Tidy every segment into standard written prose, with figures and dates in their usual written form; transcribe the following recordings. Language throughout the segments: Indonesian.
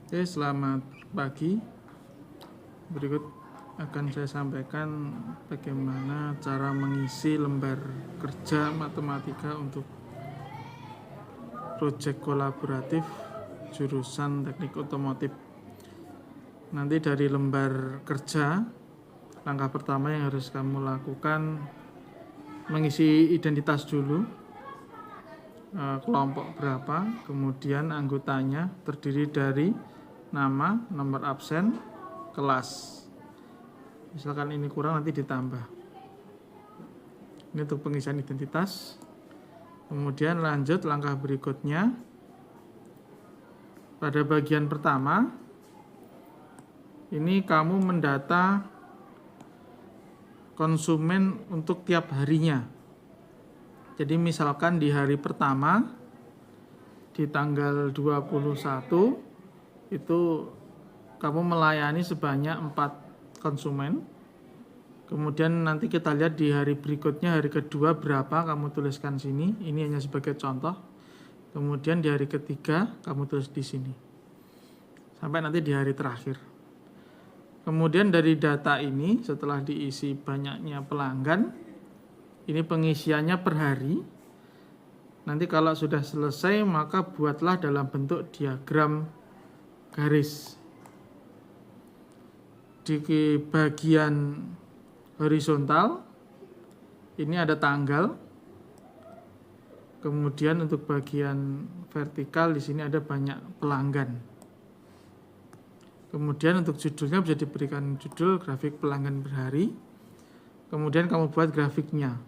Oke, selamat pagi. Berikut akan saya sampaikan bagaimana cara mengisi lembar kerja matematika untuk proyek kolaboratif jurusan teknik otomotif. Nanti dari lembar kerja, langkah pertama yang harus kamu lakukan mengisi identitas dulu, kelompok berapa, kemudian anggotanya terdiri dari nama, nomor absen, kelas. Misalkan ini kurang, nanti ditambah. Ini untuk pengisian identitas. Kemudian lanjut langkah berikutnya. Pada bagian pertama, ini kamu mendata konsumen untuk tiap harinya. Jadi misalkan di hari pertama, di tanggal 21, itu kamu melayani sebanyak 4 konsumen. Kemudian nanti kita lihat di hari berikutnya, hari kedua berapa, kamu tuliskan sini. Ini hanya sebagai contoh. Kemudian di hari ketiga kamu tulis di sini. Sampai nanti di hari terakhir. Kemudian dari data ini, setelah diisi banyaknya pelanggan, ini pengisiannya per hari. Nanti kalau sudah selesai, maka buatlah dalam bentuk diagram garis. Di bagian horizontal ini ada tanggal. Kemudian untuk bagian vertikal di sini ada banyak pelanggan. Kemudian untuk judulnya bisa diberikan judul grafik pelanggan per hari. Kemudian kamu buat grafiknya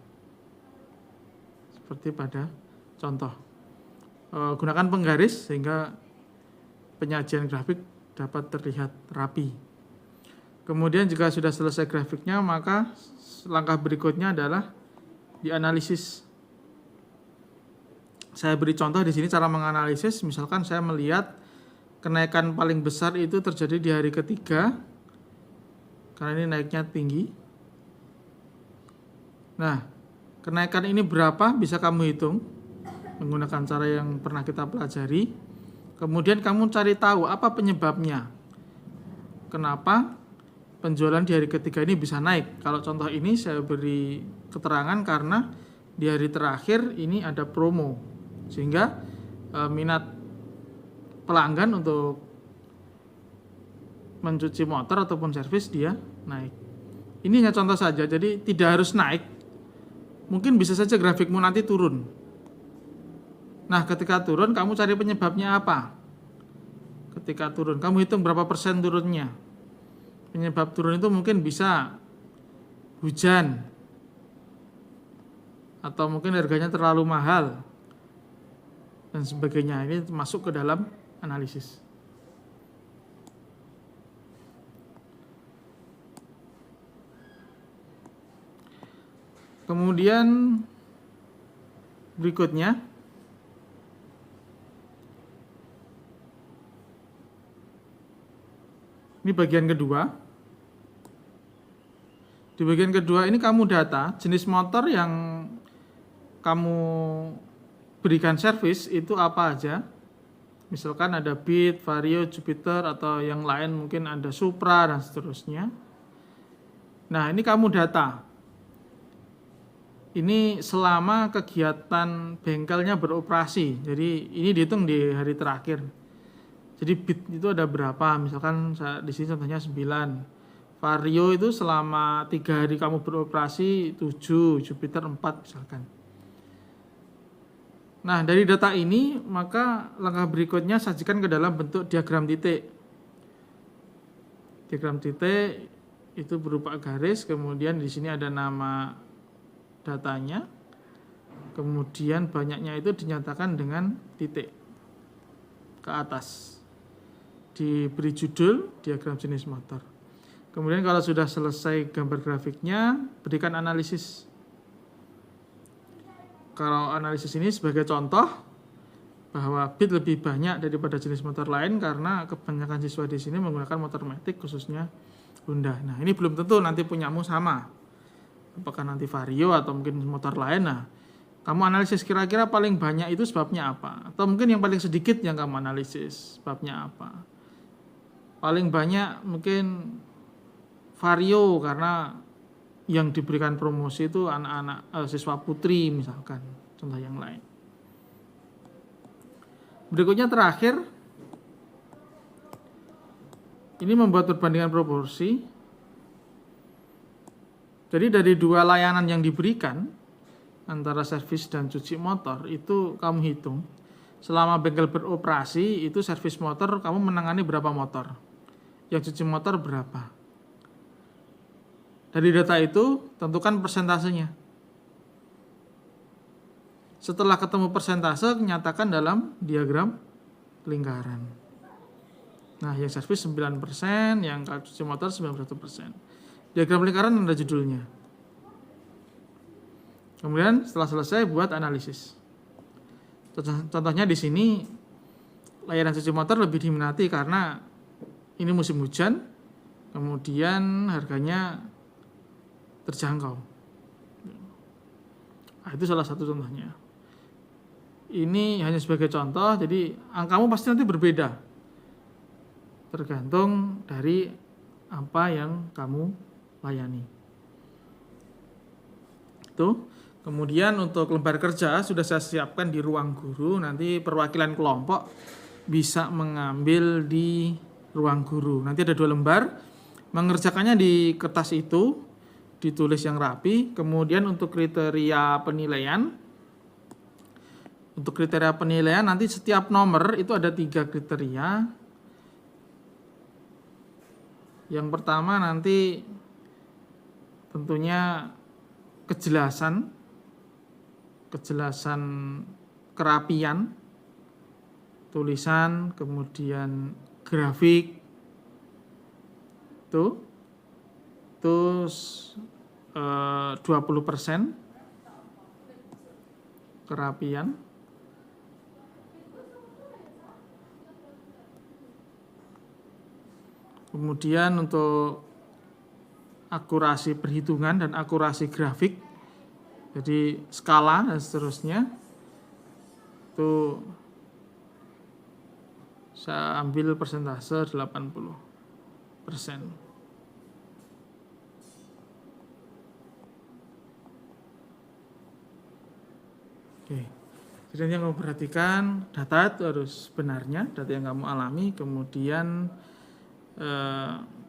seperti pada contoh. Gunakan penggaris sehingga penyajian grafik dapat terlihat rapi. Kemudian jika sudah selesai grafiknya, maka langkah berikutnya adalah dianalisis. Saya beri contoh di sini cara menganalisis. Misalkan saya melihat kenaikan paling besar itu terjadi di hari ketiga, karena ini naiknya tinggi. Nah, kenaikan ini berapa bisa kamu hitung menggunakan cara yang pernah kita pelajari. Kemudian kamu cari tahu apa penyebabnya. Kenapa penjualan di hari ketiga ini bisa naik? Kalau contoh ini saya beri keterangan karena di hari terakhir ini ada promo. Sehingga minat pelanggan untuk mencuci motor ataupun servis dia naik. Ini hanya contoh saja, jadi tidak harus naik. Mungkin bisa saja grafikmu nanti turun. Nah, ketika turun, kamu cari penyebabnya apa? Ketika turun, kamu hitung berapa persen turunnya. Penyebab turun itu mungkin bisa hujan, atau mungkin harganya terlalu mahal, dan sebagainya. Ini masuk ke dalam analisis. Kemudian berikutnya, ini bagian kedua. Di bagian kedua ini kamu data jenis motor yang kamu berikan servis itu apa aja. Misalkan ada Beat, Vario, Jupiter, atau yang lain mungkin ada Supra dan seterusnya. Nah, ini kamu data. Ini selama kegiatan bengkelnya beroperasi. Jadi ini dihitung di hari terakhir. Jadi Beat itu ada berapa? Misalkan di sini contohnya 9. Vario itu selama 3 hari kamu beroperasi 7, Jupiter 4 misalkan. Nah, dari data ini maka langkah berikutnya sajikan ke dalam bentuk diagram titik. Diagram titik itu berupa garis, kemudian di sini ada nama datanya. Kemudian banyaknya itu dinyatakan dengan titik ke atas. Diberi judul diagram jenis motor. Kemudian kalau sudah selesai gambar grafiknya, berikan analisis. Kalau analisis ini sebagai contoh bahwa Beat lebih banyak daripada jenis motor lain karena kebanyakan siswa di sini menggunakan motor matic, khususnya Honda. Nah, ini belum tentu nanti punyamu sama. Apakah nanti Vario atau mungkin motor lain. Nah, kamu analisis kira-kira paling banyak itu sebabnya apa? Atau mungkin yang paling sedikit yang kamu analisis sebabnya apa? Paling banyak mungkin Vario karena yang diberikan promosi itu anak-anak siswa putri misalkan, contoh yang lain. Berikutnya terakhir, ini membuat perbandingan proporsi. Jadi dari dua layanan yang diberikan antara servis dan cuci motor itu kamu hitung selama bengkel beroperasi itu servis motor kamu menangani berapa motor, yang cuci motor berapa. Dari data itu tentukan persentasenya. Setelah ketemu persentase nyatakan dalam diagram lingkaran. Nah, yang servis 9%, yang cuci motor 91%. Diagram lingkaran ada judulnya. Kemudian setelah selesai buat analisis. Contohnya di sini layanan cuci motor lebih diminati karena ini musim hujan, kemudian harganya terjangkau. Nah, itu salah satu contohnya. Ini hanya sebagai contoh, jadi angkamu pasti nanti berbeda tergantung dari apa yang kamu layani. Itu. Kemudian untuk lembar kerja sudah saya siapkan di ruang guru. Nanti perwakilan kelompok bisa mengambil di ruang guru. Nanti ada 2 lembar. Mengerjakannya di kertas itu, ditulis yang rapi. Kemudian untuk kriteria penilaian. Untuk kriteria penilaian nanti setiap nomor itu ada 3 kriteria. Yang pertama nanti tentunya kejelasan kerapian tulisan, kemudian grafik tuh terus 20% kerapian. Kemudian untuk akurasi perhitungan dan akurasi grafik, jadi skala dan seterusnya, itu saya ambil persentase 80%. Oke. Jadi yang kamu perhatikan, data itu harus benarnya, data yang kamu alami, kemudian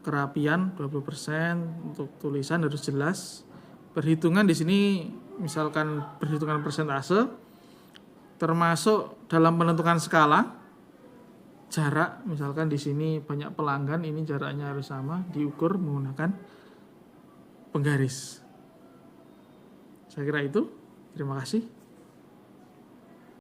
kerapian 20%, untuk tulisan harus jelas. Perhitungan di sini misalkan perhitungan persentase termasuk dalam menentukan skala jarak, misalkan di sini banyak pelanggan, ini jaraknya harus sama, diukur menggunakan penggaris. Saya kira itu. Terima kasih.